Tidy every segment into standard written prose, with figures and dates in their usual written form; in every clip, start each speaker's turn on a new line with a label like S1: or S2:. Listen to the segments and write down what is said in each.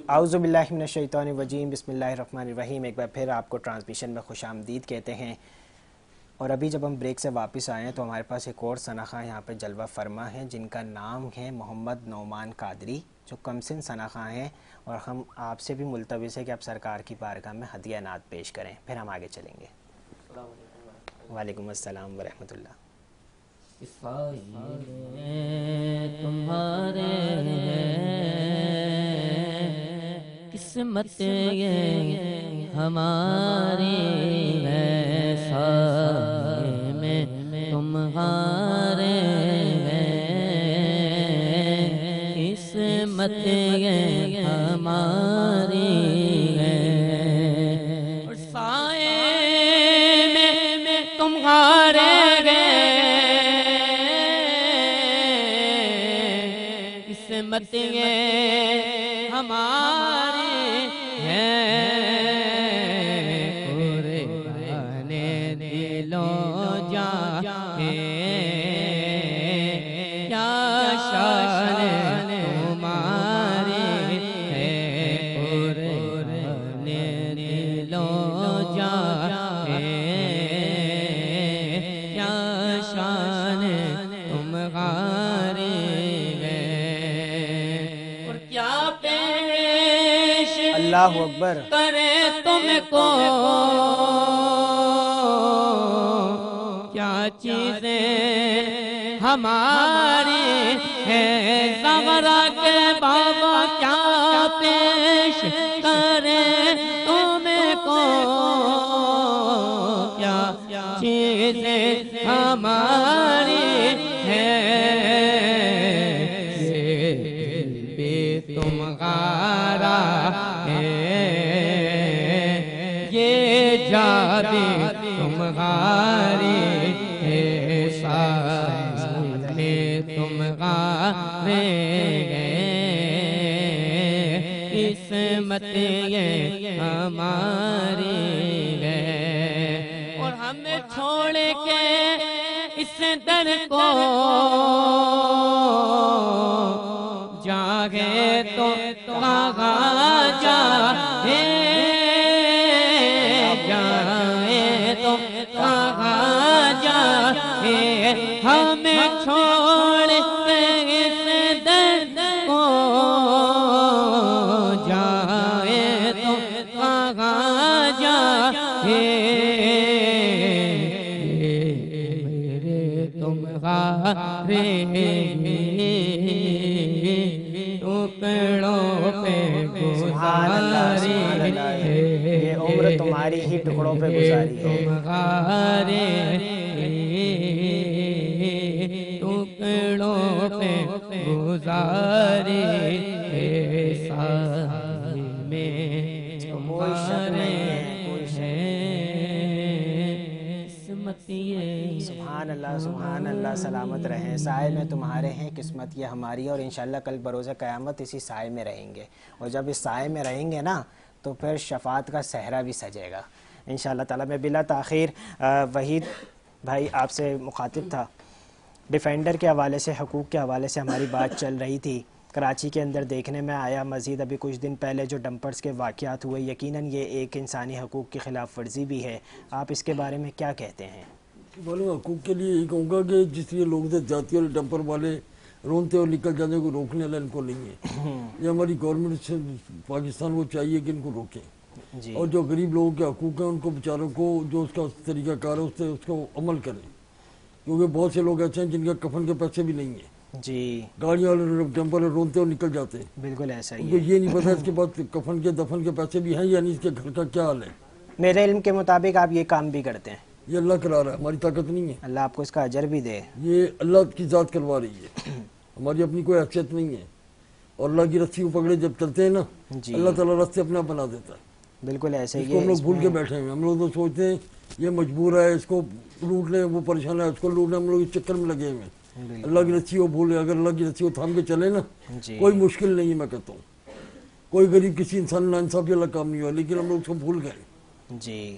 S1: اعوذ باللہ من الشیطان الرجیم، بسم اللہ الرحمن الرحیم۔ ایک بار پھر آپ کو ٹرانسمیشن میں خوش آمدید کہتے ہیں۔ اور ابھی جب ہم بریک سے واپس آئے ہیں تو ہمارے پاس ایک اور سناخواں یہاں پہ جلوہ فرما ہیں جن کا نام ہے محمد نعمان قادری، جو کمسن سناخواں ہیں، اور ہم آپ سے بھی ملتمس ہے کہ آپ سرکار کی بارگاہ میں ہدیہ نعت پیش کریں، پھر ہم آگے چلیں گے۔ وعلیکم السلام ورحمۃ اللہ۔
S2: تمہارے قسمت یہ ہماری ہے، سائے میں تمہارے قسمت یہ ہماری ہے، اور سائے میں تمہارے قسمت یہ ہماری ہے، قربان دل و جان کیا شان تمہاری ہے، قربان دل و جان کیا شان تمہاری
S1: اللہ اکبر
S2: کرے تم کو، کیا چیزیں ہماری ہیں، زغرا کے بابا کیا پیش کرے تم کو، کیا چیزیں ہماری ہیں، بے تمہارا یہ جا بھی تمہاری ہے، سائے میں تمہارے قسمت یہ ہماری ہے، اور ہمیں چھوڑ کے اس در کو جاگے تو کہاں جائے، جائے تو کہاں جائے، ہمیں چھوڑ کے اس در کو جائے تو کہاں جائے، میرے تمہارے ٹکڑوں پہ گزاری ہے،
S1: یہ عمر تمہاری ہی ٹکڑوں پہ گزاری ہے،
S2: تمہارے ٹکڑوں پہ گزاری ہے، سائے میں تمہارے قسمت یہ،
S1: سبحان اللہ سبحان اللہ، سلامت رہیں، سائے میں تمہارے ہیں، قسمت یہ ہماری ہے، اور انشاءاللہ کل بروز قیامت اسی سائے میں رہیں گے، اور جب اس سائے میں رہیں گے نا تو پھر شفاعت کا صحرا بھی سجے گا انشاءاللہ تعالیٰ۔ میں بلا تاخیر وحید بھائی آپ سے مخاطب تھا، ڈیفینڈر کے حوالے سے، حقوق کے حوالے سے ہماری بات چل رہی تھی۔ کراچی کے اندر دیکھنے میں آیا، مزید ابھی کچھ دن پہلے جو ڈمپرز کے واقعات ہوئے، یقیناً یہ ایک انسانی حقوق کی خلاف ورزی بھی ہے، آپ اس کے بارے میں کیا کہتے ہیں؟
S3: والے حقوق کے لیے یہ کہوں گا کہ جس لیے لوگ جاتی والے ڈمپر والے رونتے اور نکل جانے کو روکنے والا ان کو نہیں ہے، یہ ہماری گورنمنٹ سے پاکستان کو چاہیے کہ ان کو روکیں، اور جو غریب لوگوں کے حقوق ہیں ان کو بیچاروں کو جو اس کا طریقہ کار ہے اس کو عمل کریں، کیونکہ بہت سے لوگ ایسے ہیں جن کے کفن کے پیسے بھی نہیں ہیں،
S1: جی
S3: گاڑیاں والے ڈمپر رونتے اور نکل جاتے ہیں،
S1: بالکل ایسا
S3: ان
S1: ہی
S3: کو
S1: ہے،
S3: یہ نہیں پتا اس کے بعد کفن کے دفن کے پیسے بھی ہیں یا نہیں، اس کے گھر کا کیا حال ہے۔
S1: میرے علم کے مطابق آپ یہ کام بھی کرتے ہیں،
S3: یہ اللہ کرا رہا ہے، ہماری طاقت نہیں ہے،
S1: اللہ آپ کو اس کا اجر بھی دے،
S3: یہ اللہ کی ذات کروا رہی ہے، ہماری اپنی کوئی حیثیت نہیں ہے، اور اللہ کی رسی کو پکڑے جب چلتے ہیں نا، اللہ تعالیٰ رستے اپنا بنا دیتا ہے،
S1: بالکل ایسے
S3: اس
S1: ہی
S3: کو ہم
S1: ہے۔
S3: لوگ بھول کے بیٹھے ہیں، ہم لوگ تو سوچتے ہیں یہ مجبور ہے، اس کو لوٹ لیں، وہ پریشان ہے، اس کو لوٹ لیں، ہم لوگ اس چکر میں لگے ہوئے ہیں، اللہ کی رسی کو بھولے، اگر اللہ کی رسی کو تھام کے چلے نا کوئی مشکل نہیں ہے، میں کہتا ہوں کوئی غریب کسی انسان ناانصافی والا کام نہیں ہوا، لیکن ہم لوگ اس کو بھول گئے۔
S1: جی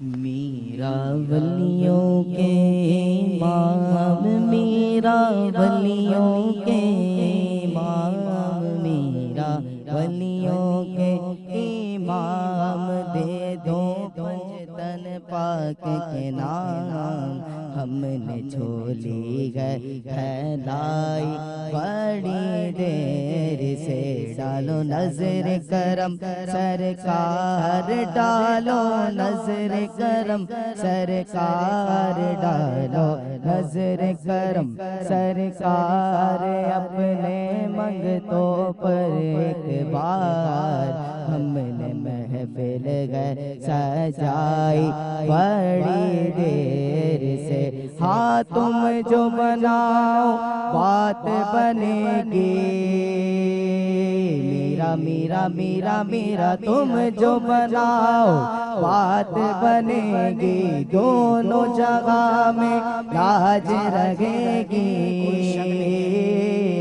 S2: میرا ولیوں کے امام، میرا ولیوں کے امام، میرا ولیوں کے امام، دے دو پنجتن پاک کے نام، ہم نے جھولی گئے پھیلائی بڑی دیر سے، ڈالو نظر کرم سرکار، ڈالو نظر کرم سرکار، ڈالو نظر کرم سرکار، اپنے منگتوں پر ایک بار، ہم نے محفل گئے سجائی بڑی دیر سے، ہاں تم جو بناؤ بات بنے گی، میرا میرا میرا میرا تم جو بناؤ بات بنے گی، دونوں جگہ میں لاج رہے گی،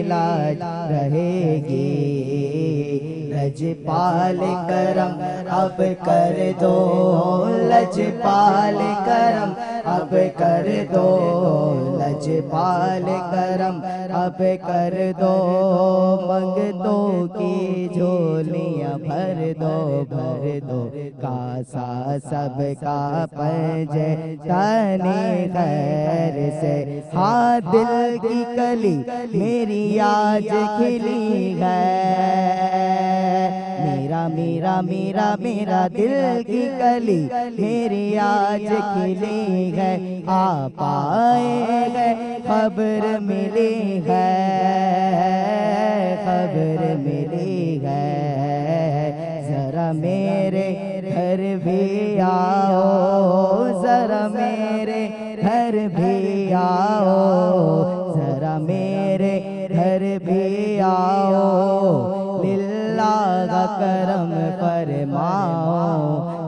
S2: لاج رہے گی، لجپال کرم اب کر دو، لجپال کرم اب کر دو، لجپال کرم اب کر دو، منگتوں کی جھولیاں بھر دو، بھر دو، کاسا سب کا پنجے تنی خیر سے، ہاں دل کی کلی میری آج کھلی ہے، میرا میرا میرا میرا دل کی کلی میری آج کھلی ہے، آ پائے گئے خبر ملی ہے، خبر ملی ہے، ذرا میرے گھر بھی آؤ، ذرا میرے گھر بھی آؤ، ذرا میرے گھر بھی آؤ، للہ کا کرم فرماؤ،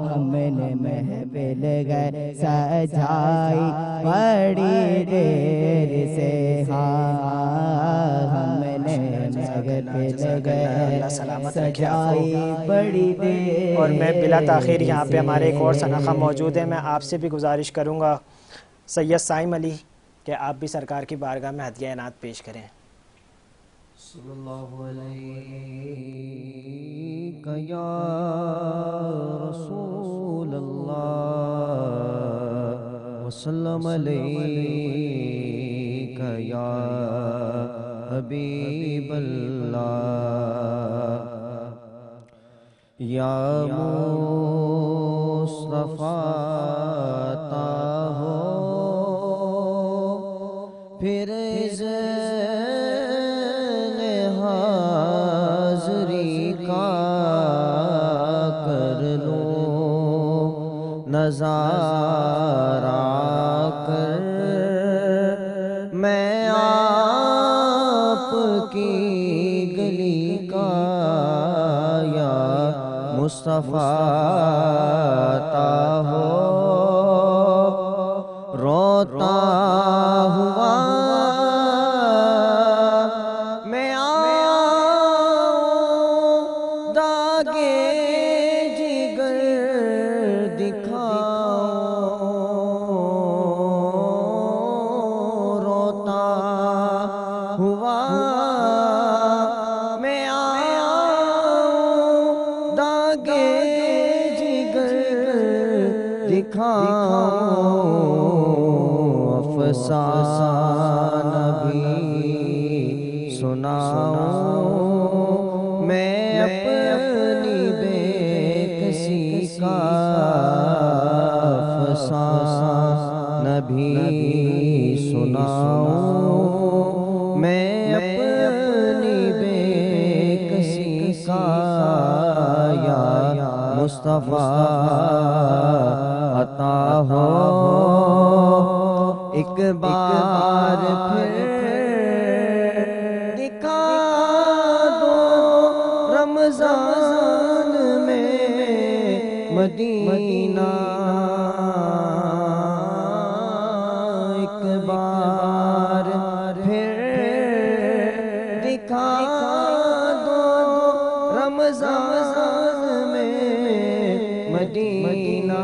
S2: ہم نے محفل گئے سجائی بڑی دیر سے، ہاں ہم نے محفل گئے سجائی بڑی دیر،
S1: اور میں بلا تاخیر یہاں پہ ہمارے ایک اور سنخہ موجود ہے، میں آپ سے بھی گزارش کروں گا سید سائم علی کہ آپ بھی سرکار کی بارگاہ میں ہدیہ عنایت پیش کریں۔
S2: صلی اللہ علیہ یا رسول اللہ، وسلم علیہ یا حبیب اللہ، یا مصطفیٰ تا ہو پھر نظارہ کر میں آپ کی گلی کا، یا مصطفیٰ تا ہو روتا ہوا میں آؤں، داغے جگر دکھاؤں، روتا ہوا میں آؤں، داغے جگر دکھاؤں، افسانہ بھی سناؤں میں اپنی بے کسی کا، افسانہ بھی سناؤں میں اپنی بے کسی کا، یا مصطفیٰ عطا ہو ایک بار پھر دکھا دو رمضان میں مدینہ، ایک بار پھر دکھا دو رمضان میں مدینہ،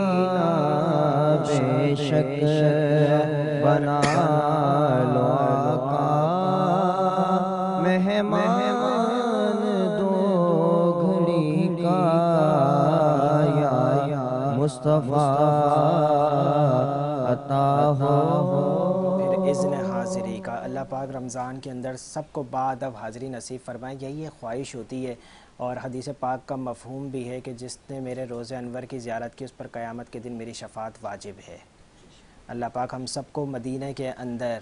S2: عشق بنا لو آقا مہمان دو گھڑی کا یا مصطفیٰ عطا ہو
S1: پھر اذن حاضری کا اللہ پاک رمضان کے اندر سب کو بادب حاضری نصیب فرمائیں، یہی ایک خواہش ہوتی ہے اور حدیث پاک کا مفہوم بھی ہے کہ جس نے میرے روزہ انور کی زیارت کی اس پر قیامت کے دن میری شفاعت واجب ہے۔ اللہ پاک ہم سب کو مدینہ کے اندر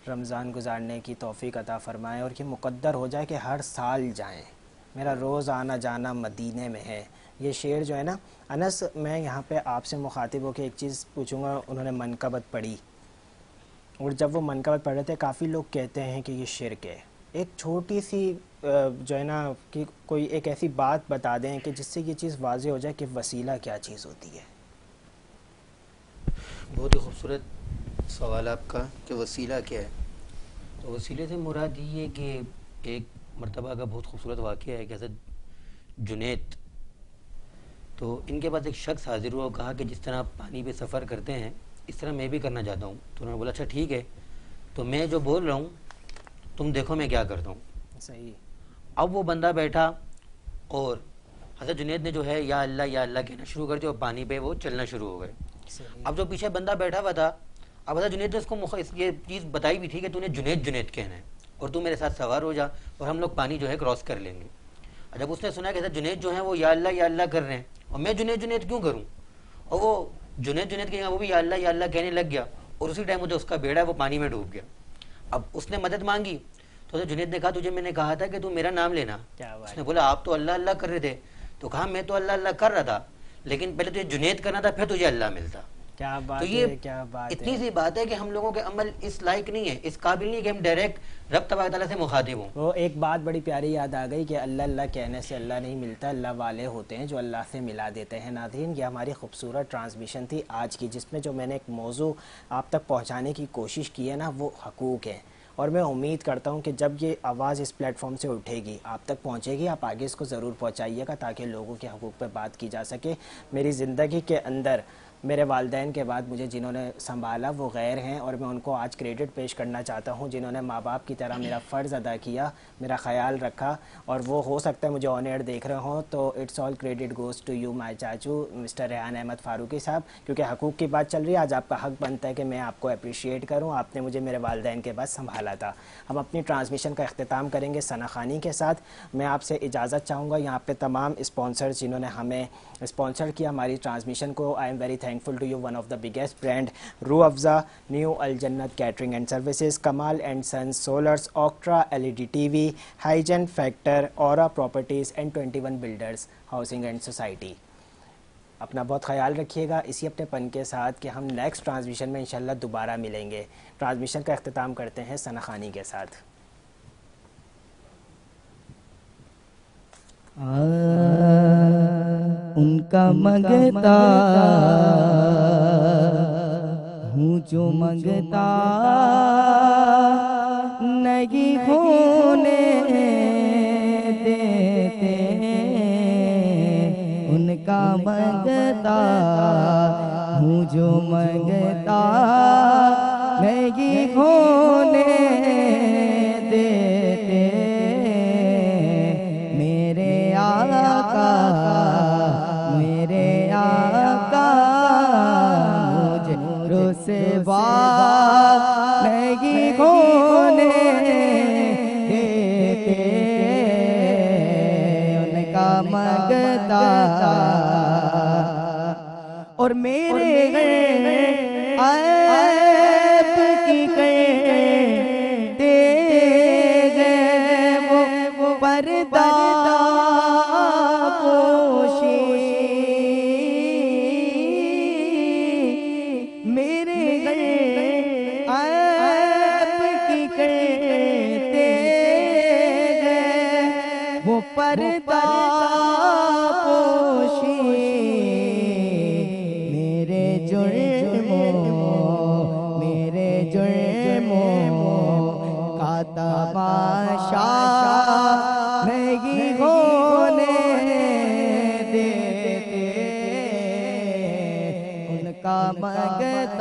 S1: رمضان گزارنے کی توفیق عطا فرمائے اور یہ مقدر ہو جائے کہ ہر سال جائیں، میرا روز آنا جانا مدینے میں ہے۔ یہ شعر جو ہے نا انس، میں یہاں پہ آپ سے مخاطب ہو کے ایک چیز پوچھوں گا، انہوں نے منقبت پڑھی اور جب وہ منقبت پڑھ رہے تھے کافی لوگ کہتے ہیں کہ یہ شرک ہے، ایک چھوٹی سی جو ہے نا کہ کوئی ایک ایسی بات بتا دیں کہ جس سے یہ چیز واضح ہو جائے کہ وسیلہ کیا چیز ہوتی ہے۔
S4: بہت ہی خوبصورت سوال آپ کا کہ وسیلہ کیا ہے۔ تو وسیلے سے مراد یہ ہے کہ ایک مرتبہ کا بہت خوبصورت واقعہ ہے کہ حضرت جنید، تو ان کے پاس ایک شخص حاضر ہوا اور کہا کہ جس طرح آپ پانی پہ سفر کرتے ہیں اس طرح میں بھی کرنا چاہتا ہوں۔ تو انہوں نے بولا اچھا ٹھیک ہے، تو میں جو بول رہا ہوں تم دیکھو میں کیا کرتا ہوں۔
S1: صحیح۔
S4: اب وہ بندہ بیٹھا اور حضرت جنید نے جو ہے یا اللہ کہنا شروع کر دیا اور پانی پہ وہ چلنا شروع ہو گئے۔ اب جو پیچھے بندہ بیٹھا ہوا تھا، اب حضرت جنید نے اس کو یہ چیز بتائی بھی تھی کہ تو نے جنید کہنا ہے اور تو میرے ساتھ سوار ہو جا اور ہم لوگ پانی جو ہے کراس کر لیں گے۔ جب اس نے سنا کہ حضرت جنید جو ہیں وہ یا اللہ کر رہے ہیں اور میں جنید کیوں کروں، اور وہ جنید کہ وہ بھی یا اللہ کہنے لگ گیا اور اسی ٹائم جو اس کا بیڑا ہے وہ پانی میں ڈوب گیا۔ اب اس نے مدد مانگی تو حضرت جنید نے کہا تجھے میں نے کہا تھا کہ تو میرا نام لینا۔ اس نے بولا آپ تو اللہ کر رہے تھے، تو کہا میں تو اللہ کر رہا تھا لیکن پہلے تجھے جنید کرنا تھا پھر تجھے اللہ ملتا۔
S1: کیا بات
S4: تو یہ
S1: ہے، کیا بات
S4: اتنی
S1: ہے۔
S4: سی بات ہے کہ ہم لوگوں کے عمل اس لائق نہیں ہے، اس قابل نہیں ہے کہ ہم ڈائریکٹ رب تبارک تعالیٰ سے مخاطب ہوں۔
S1: وہ ایک بات بڑی پیاری یاد آ گئی کہ اللہ کہنے سے اللہ نہیں ملتا، اللہ والے ہوتے ہیں جو اللہ سے ملا دیتے ہیں۔ ناظرین، یہ ہماری خوبصورت ٹرانسمیشن تھی آج کی، جس میں جو میں نے ایک موضوع آپ تک پہنچانے کی کوشش کی ہے نا وہ حقوق ہیں، اور میں امید کرتا ہوں کہ جب یہ آواز اس پلیٹ فارم سے اٹھے گی آپ تک پہنچے گی، آپ آگے اس کو ضرور پہنچائیے گا تاکہ لوگوں کے حقوق پہ بات کی جا سکے۔ میری زندگی کے اندر میرے والدین کے بعد مجھے جنہوں نے سنبھالا وہ غیر ہیں، اور میں ان کو آج کریڈٹ پیش کرنا چاہتا ہوں جنہوں نے ماں باپ کی طرح میرا فرض ادا کیا، میرا خیال رکھا، اور وہ ہو سکتا ہے مجھے آن ایئر دیکھ رہے ہوں تو it's all credit goes to you my چاچو مسٹر ریحان احمد فاروقی صاحب، کیونکہ حقوق کی بات چل رہی ہے، آج آپ کا حق بنتا ہے کہ میں آپ کو اپریشیٹ کروں، آپ نے مجھے میرے والدین کے بعد سنبھالا تھا۔ ہم اپنی ٹرانسمیشن کا اختتام کریں گے ثنا خوانی کے ساتھ۔ میں آپ سے اجازت چاہوں گا، یہاں پہ تمام اسپانسرز جنہوں نے ہمیں اسپانسر کیا ہماری ٹرانسمیشن کو، I am very thankful to you, one of the biggest brand Rooh Afza, new Aljannat catering and services, Kamal and sons solars, Octra LED TV، hygiene factor, aura properties and 21 builders housing and society. اپنا بہت خیال رکھیے گا اسی اپنے پن کے ساتھ کہ ہم نیکسٹ ٹرانسمیشن میں انشاءاللہ دوبارہ ملیں گے۔ ٹرانسمیشن کا اختتام کرتے ہیں ثنا خوانی کے ساتھ۔
S2: ان کا منگتا ہوں جو منگتا نہیں ہونے دیتے، ان کا منگتا ہوں جو منگتا نہیں ہونے دیتے، میرے آقا مجھے رسوا نہیں ہونے دیتے، ان کا منگتا اور میرے عیب کی کرتے گئے وہ پردہ پردہ پوشی، میرے جرموں کا تماشا نہیں ہونے دیتے، ان کا منگتا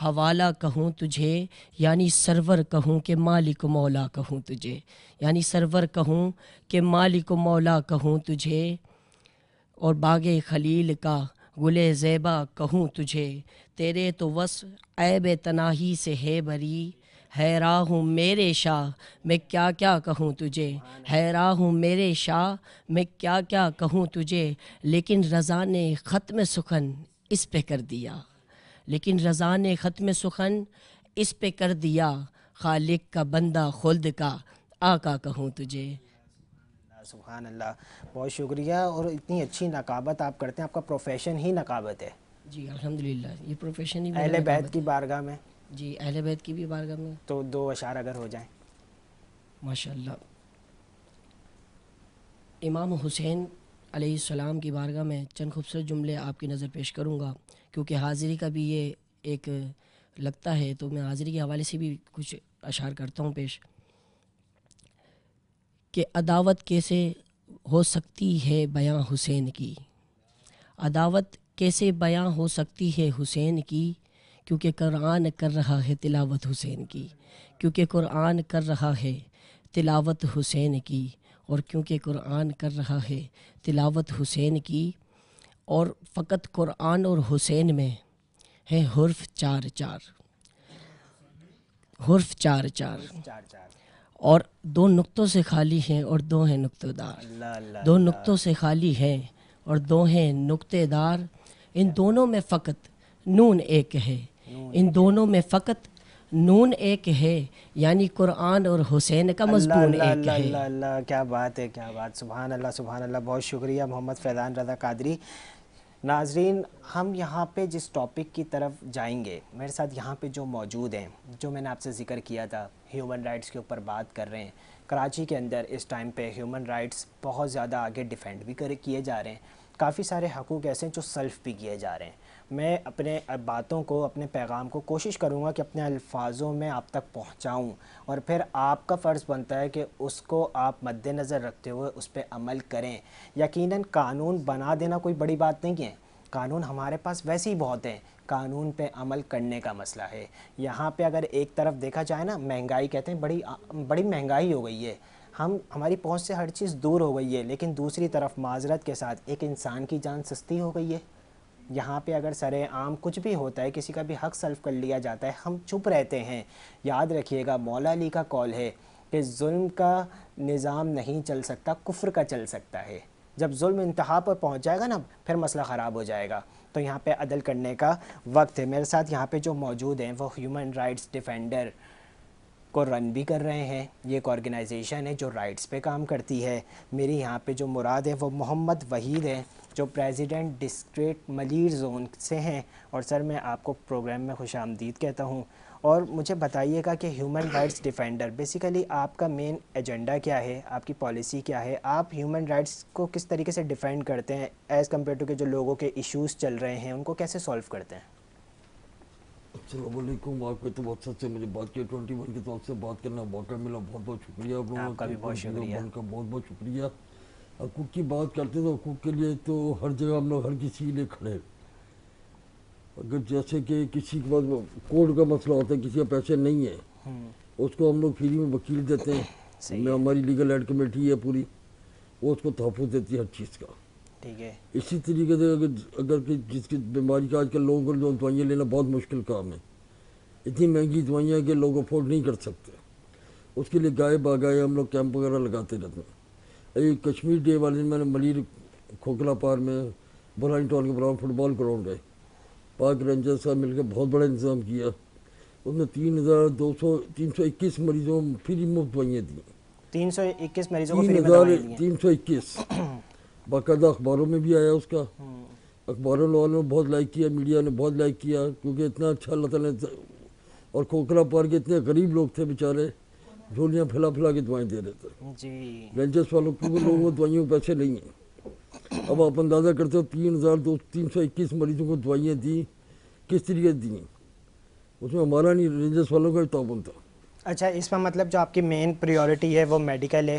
S5: حوالہ کہوں تجھے، یعنی سرور کہوں کہ مالک و مولا کہوں تجھے، یعنی سرور کہوں کہ مالک و مولا کہوں تجھے، اور باغ خلیل کا گلے زیبا کہوں تجھے، تیرے تو وصف عیب تناہی سے ہے بری، حیراں ہوں میرے شاہ میں کیا کیا کہوں تجھے، حیراں ہوں میرے شاہ میں کیا کیا کہوں تجھے، لیکن رضا نے ختم سخن اس پہ کر دیا، لیکن رضا نے ختم سخن اس پہ کر دیا، خالق کا بندہ خلد کا آقا کہوں تجھے۔
S1: سبحان اللہ، بہت شکریہ، اور اتنی اچھی نقابت آپ کرتے ہیں، آپ کا پروفیشن ہی نقابت ہے۔
S5: جی الحمدللہ، یہ پروفیشن ہی
S1: اہل بیت کی بارگاہ میں
S5: جی اہل بیت کی بھی بارگاہ میں
S1: تو 2 اشعار اگر ہو جائیں۔
S5: ماشاءاللہ، امام حسین علیہ السلام کی بارگاہ میں چند خوبصورت جملے آپ کی نظر پیش کروں گا، کیونکہ حاضری کا بھی یہ ایک لگتا ہے، تو میں حاضری کے حوالے سے بھی کچھ اشعار کرتا ہوں پیش، کہ عداوت کیسے ہو سکتی ہے بیاں حسین کی، عداوت کیسے بیاں ہو سکتی ہے حسین کی، کیونکہ قرآن کر رہا ہے تلاوت حسین کی، کیونکہ قرآن کر رہا ہے تلاوت حسین کی، اور کیونکہ قرآن کر رہا ہے تلاوت حسین کی، اور فقط قرآن اور حسین میں ہے حرف 4 حرف 4 اور 2 نقطوں سے خالی ہیں اور 2 ہیں نقطہ دار، 2 نقطوں سے خالی ہیں اور 2 ہیں نقطے دار، ان دونوں میں فقط نون ایک ہے، ان دونوں میں فقط نون ایک ہے، یعنی قرآن اور حسین کا مضمون ایک ہے۔
S1: اللہ اللہ، کیا بات ہے، کیا بات، سبحان اللہ سبحان اللہ، بہت شکریہ محمد فیضان رضا قادری۔ ناظرین، ہم یہاں پہ جس ٹاپک کی طرف جائیں گے، میرے ساتھ یہاں پہ جو موجود ہیں، جو میں نے آپ سے ذکر کیا تھا، ہیومن رائٹس کے اوپر بات کر رہے ہیں۔ کراچی کے اندر اس ٹائم پہ ہیومن رائٹس بہت زیادہ آگے ڈیفینڈ بھی کیے جا رہے ہیں، کافی سارے حقوق ایسے ہیں جو سلف بھی کیے جا رہے ہیں۔ میں اپنے باتوں کو، اپنے پیغام کو کوشش کروں گا کہ اپنے الفاظوں میں آپ تک پہنچاؤں، اور پھر آپ کا فرض بنتا ہے کہ اس کو آپ مد نظر رکھتے ہوئے اس پہ عمل کریں۔ یقیناً قانون بنا دینا کوئی بڑی بات نہیں ہے، قانون ہمارے پاس ویسے ہی بہت ہیں، قانون پہ عمل کرنے کا مسئلہ ہے۔ یہاں پہ اگر ایک طرف دیکھا جائے نا، مہنگائی کہتے ہیں، بڑی مہنگائی ہو گئی ہے، ہماری پہنچ سے ہر چیز دور ہو گئی ہے، لیکن دوسری طرف معذرت کے ساتھ ایک انسان کی جان سستی ہو گئی ہے۔ یہاں پہ اگر سر عام کچھ بھی ہوتا ہے، کسی کا بھی حق سلب کر لیا جاتا ہے، ہم چپ رہتے ہیں۔ یاد رکھیے گا، مولا علی کا قول ہے کہ ظلم کا نظام نہیں چل سکتا، کفر کا چل سکتا ہے۔ جب ظلم انتہا پر پہنچ جائے گا نا، پھر مسئلہ خراب ہو جائے گا۔ تو یہاں پہ عدل کرنے کا وقت ہے۔ میرے ساتھ یہاں پہ جو موجود ہیں وہ ہیومن رائٹس ڈیفینڈر کو رن بھی کر رہے ہیں، یہ ایک آرگنائزیشن ہے جو رائٹس پہ کام کرتی ہے۔ میری یہاں پہ جو مراد ہے وہ محمد وحید ہیں، جو پریزیڈنٹ ڈسٹرکٹ ملیر زون سے ہیں، اور سر میں آپ کو پروگرام میں خوش آمدید کہتا ہوں۔ اور مجھے بتائیے گا کہ ہیومن رائٹس ڈیفینڈر بیسیکلی آپ کا مین ایجنڈا کیا ہے، آپ کی پالیسی کیا ہے، آپ ہیومن رائٹس کو کس طریقے سے ڈیفینڈ کرتے ہیں ایز کمپیئر ٹو کہ جو لوگوں کے ایشوز چل رہے ہیں ان کو کیسے سولو کرتے ہیں؟
S3: السلام علیکم، آپ کے تو بہت سچ سے مجھے بات کی 21 کی طرف سے بات کرنا موقع ملا، بہت بہت شکریہ آپ لوگوں
S1: آپ کا بھی بہت شکریہ۔
S3: کا بہت بہت شکریہ۔ حقوق کی بات کرتے ہیں تو حقوق کے لیے تو ہر جگہ ہم لوگ ہر کسی کے لیے کھڑے ہیں۔ اگر جیسے کہ کسی کے پاس کوڈ کا مسئلہ ہوتا ہے، کسی کا پیسے نہیں ہے، اس کو ہم لوگ فری میں وکیل دیتے ہیں، ہماری لیگل ایڈ کمیٹی ہے پوری، وہ اس کو تحفظ دیتی ہے ہر چیز کا۔
S1: ٹھیک ہے،
S3: اسی طریقے سے اگر جس کی بیماری کا آج کل لوگوں کو جو دوائیاں لینا بہت مشکل کام ہے، اتنی مہنگی دوائیاں کہ لوگ افورڈ نہیں کر سکتے، اس کے لیے گائے باگائے ہم لوگ کیمپ وغیرہ لگاتے رہتے ہیں۔ ابھی کشمیر ڈے والے دن میں نے ملیر کھوکھلا پار میں برائن ٹاؤن کے برابر فٹ بال گراؤنڈ ہے، پاک رینجر صاحب مل کے بہت بڑا انتظام کیا، اس نے 321 مریضوں کو فری مفت دوائیاں دیں،
S1: 321 مریضوں کو فری میں دوائیں دیں،
S3: 321 باقاعدہ اخباروں میں بھی آیا اس کا، اخباروں والوں نے بہت لائک کیا، میڈیا نے بہت لائک کیا، کیونکہ اتنا اچھا اللہ تعالیٰ نے، اور کھوکھلا پار کے اتنے غریب لوگ تھے بیچارے، جھولیاں پھیلا پھیلا کے دوائیں دے رہے تھے
S1: جی
S3: رینجرس والوں، کیونکہ لوگوں کو دوائیوں کے پیسے نہیں ہیں۔ اب آپ اندازہ کرتے ہو 321 مریضوں کو دوائیاں دیں، کس طریقے دیں، اس میں ہمارا نہیں، رینجرس والوں کا بھی تعاون تھا۔
S1: اچھا، اس میں مطلب جو آپ کی مین پریورٹی ہے وہ میڈیکل ہے،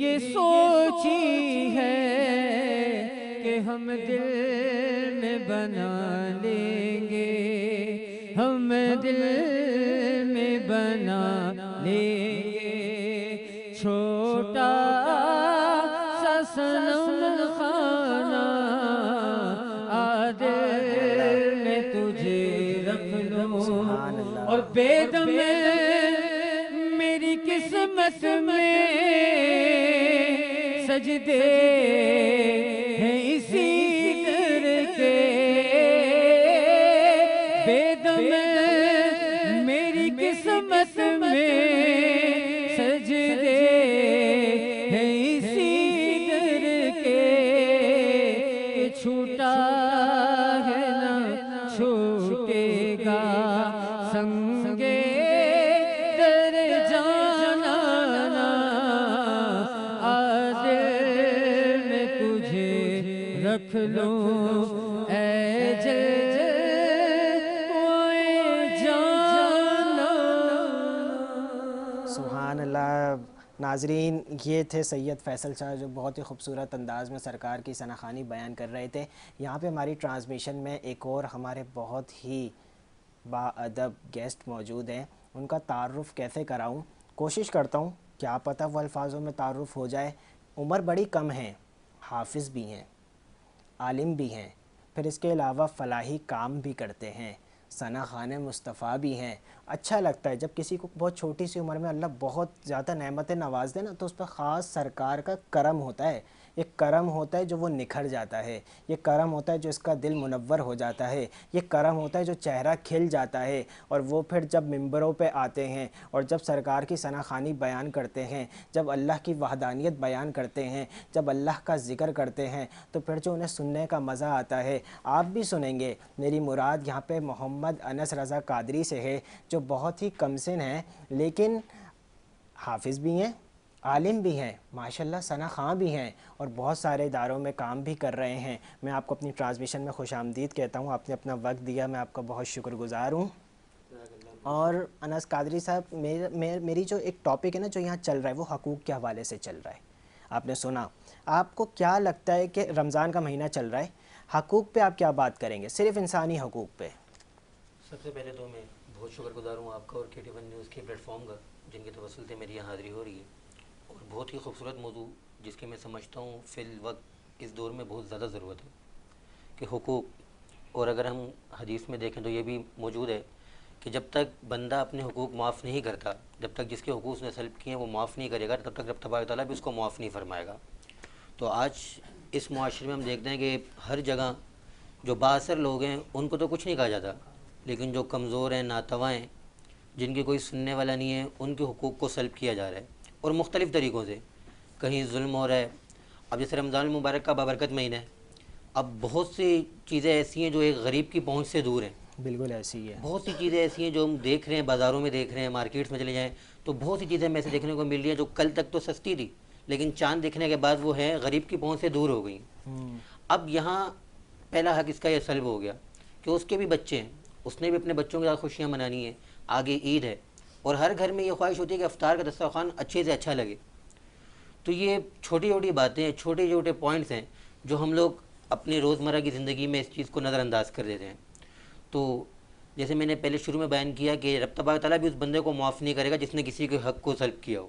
S2: یہ سوچی ہے کہ ہم دل میں بنا لیں گے، ہم دل میں بنا لیں گے، چھوٹا سا صنم خانہ عادل میں تجھے رکھ لوں، اور بید میں میری قسمت میں سجدے ہیں اسی در کے، بید میں میری قسمت میں سجدے ہیں اسی در کے، کہ چھوٹا ہے نہ چھوٹے گا سنگے در جانا، عادل میں تجھے رکھ لوں اے
S1: سبحان اللہ۔ ناظرین، یہ تھے سید فیصل شاہ جو بہت ہی خوبصورت انداز میں سرکار کی ثنا خوانی بیان کر رہے تھے۔ یہاں پہ ہماری ٹرانسمیشن میں ایک اور ہمارے بہت ہی با ادب گیسٹ موجود ہیں، ان کا تعارف کیسے کراؤں، کوشش کرتا ہوں، کیا پتہ وہ الفاظوں میں تعارف ہو جائے۔ عمر بڑی کم ہے، حافظ بھی ہیں، عالم بھی ہیں، پھر اس کے علاوہ فلاحی کام بھی کرتے ہیں، ثنا خوان مصطفیٰ بھی ہیں۔ اچھا لگتا ہے جب کسی کو بہت چھوٹی سی عمر میں اللہ بہت زیادہ نعمتیں نواز دے نا، تو اس پر خاص سرکار کا کرم ہوتا ہے، یہ کرم ہوتا ہے جو وہ نکھر جاتا ہے، یہ کرم ہوتا ہے جو اس کا دل منور ہو جاتا ہے، یہ کرم ہوتا ہے جو چہرہ کھل جاتا ہے، اور وہ پھر جب ممبروں پہ آتے ہیں اور جب سرکار کی ثنا خوانی بیان کرتے ہیں، جب اللہ کی وحدانیت بیان کرتے ہیں، جب اللہ کا ذکر کرتے ہیں، تو پھر جو انہیں سننے کا مزہ آتا ہے۔ آپ بھی سنیں گے۔ میری مراد یہاں پہ محمد انس رضا قادری سے ہے، جو بہت ہی کم سن ہیں لیکن حافظ بھی ہیں، عالم بھی ہیں، ماشاءاللہ ثنا خواں بھی ہیں، اور بہت سارے اداروں میں کام بھی کر رہے ہیں۔ میں آپ کو اپنی ٹرانسمیشن میں خوش آمدید کہتا ہوں، آپ نے اپنا وقت دیا، میں آپ کا بہت شکر گزار ہوں۔ اور انس قادری صاحب، میری جو ایک ٹاپک ہے نا جو یہاں چل رہا ہے، وہ حقوق کے حوالے سے چل رہا ہے۔ آپ نے سنا، آپ کو کیا لگتا ہے کہ رمضان کا مہینہ چل رہا ہے، حقوق پہ آپ کیا بات کریں گے، صرف انسانی حقوق پہ؟
S4: سب سے پہلے تو میں بہت شکر گزار ہوں آپ کا اور KT1 نیوز کے پلیٹ فارم کا، جن کے توسل سے میری یہاں حاضری ہو رہی ہے، اور بہت ہی خوبصورت موضوع جس کے میں سمجھتا ہوں فی الوقت اس دور میں بہت زیادہ ضرورت ہے کہ حقوق۔ اور اگر ہم حدیث میں دیکھیں تو یہ بھی موجود ہے کہ جب تک بندہ اپنے حقوق معاف نہیں کرتا، جب تک جس کے حقوق اس نے سلب کیے ہیں وہ معاف نہیں کرے گا، تب تک رب تبارک تعالیٰ بھی اس کو معاف نہیں فرمائے گا۔ تو آج اس معاشرے میں ہم دیکھتے ہیں کہ ہر جگہ جو بااثر لوگ ہیں ان کو تو کچھ نہیں کہا جاتا، لیکن جو کمزور ہیں، ناتواں ہیں، جن کی کوئی سننے والا نہیں ہے، ان کے حقوق کو سلب کیا جا رہا ہے، اور مختلف طریقوں سے کہیں ظلم ہو رہا ہے۔ اب جیسے رمضان المبارک کا بابرکت مہینہ ہے، اب بہت سی چیزیں ایسی ہیں جو ایک غریب کی پہنچ سے دور ہیں،
S1: بالکل ایسی ہے،
S4: بہت سی چیزیں ایسی ہیں جو ہم دیکھ رہے ہیں، بازاروں میں دیکھ رہے ہیں، مارکیٹس میں چلے جائیں تو بہت سی چیزیں ہمیں ایسے دیکھنے کو مل رہی ہیں جو کل تک تو سستی تھی، لیکن چاند دیکھنے کے بعد وہ ہیں غریب کی پہنچ سے دور ہو گئی۔ اب یہاں پہلا حق اس کا یہ سلب ہو گیا کہ اس کے بھی بچے ہیں، اس نے بھی اپنے بچوں کے ساتھ خوشیاں منانی ہیں، آگے عید ہے، اور ہر گھر میں یہ خواہش ہوتی ہے کہ افطار کا دسترخوان اچھے سے اچھا لگے۔ تو یہ چھوٹی چھوٹی باتیں، چھوٹے چھوٹے پوائنٹس ہیں جو ہم لوگ اپنی روزمرہ کی زندگی میں اس چیز کو نظر انداز کر دیتے ہیں۔ تو جیسے میں نے پہلے شروع میں بیان کیا کہ رب تبارک تعالیٰ بھی اس بندے کو معاف نہیں کرے گا جس نے کسی کے حق کو سلب کیا ہو۔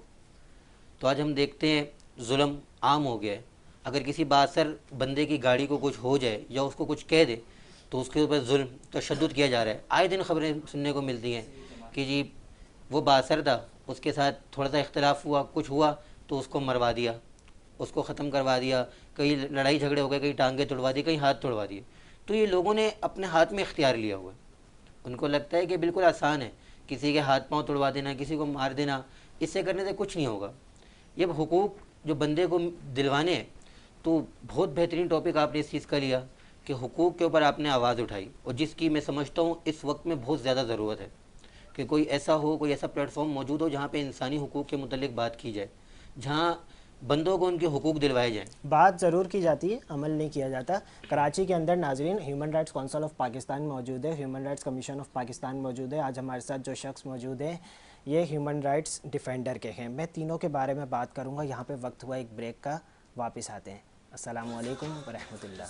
S4: تو آج ہم دیکھتے ہیں ظلم عام ہو گیا ہے، اگر کسی بااثر بندے کی گاڑی کو کچھ ہو جائے یا اس کو کچھ کہہ دے تو اس کے اوپر ظلم تشدد کیا جا رہا ہے۔ آئے دن خبریں سننے کو ملتی ہیں کہ جی وہ بااثر تھا، اس کے ساتھ تھوڑا سا اختلاف ہوا، کچھ ہوا تو اس کو مروا دیا، اس کو ختم کروا دیا، کئی لڑائی جھگڑے ہو گئے، کئی ٹانگیں توڑوا دی، کئی ہاتھ توڑوا دیے۔ تو یہ لوگوں نے اپنے ہاتھ میں اختیار لیا ہوا ہے، ان کو لگتا ہے کہ بالکل آسان ہے کسی کے ہاتھ پاؤں توڑوا دینا، کسی کو مار دینا، اس سے کرنے سے کچھ نہیں ہوگا۔ یہ حقوق جو بندے کو دلوانے ہیں، تو بہت بہترین ٹاپک آپ نے اس چیز کا لیا کہ حقوق کے اوپر آپ نے آواز اٹھائی، اور جس کی میں سمجھتا ہوں اس وقت میں بہت زیادہ ضرورت ہے کہ کوئی ایسا ہو، کوئی ایسا پلیٹ فارم موجود ہو جہاں پہ انسانی حقوق کے متعلق بات کی جائے، جہاں بندوں کو ان کے حقوق دلوائے جائیں.
S1: بات ضرور کی جاتی ہے، عمل نہیں کیا جاتا. کراچی کے اندر ناظرین human rights council of Pakistan موجود ہے، human rights commission of Pakistan موجود ہے. آج ہمارے ساتھ جو شخص موجود ہیں یہ ہیومن رائٹس ڈیفینڈر کے ہیں. میں تینوں کے بارے میں بات کروں گا. یہاں پہ وقت ہوا ایک بریک کا، واپس آتے ہیں. السلام علیکم ورحمۃ اللہ.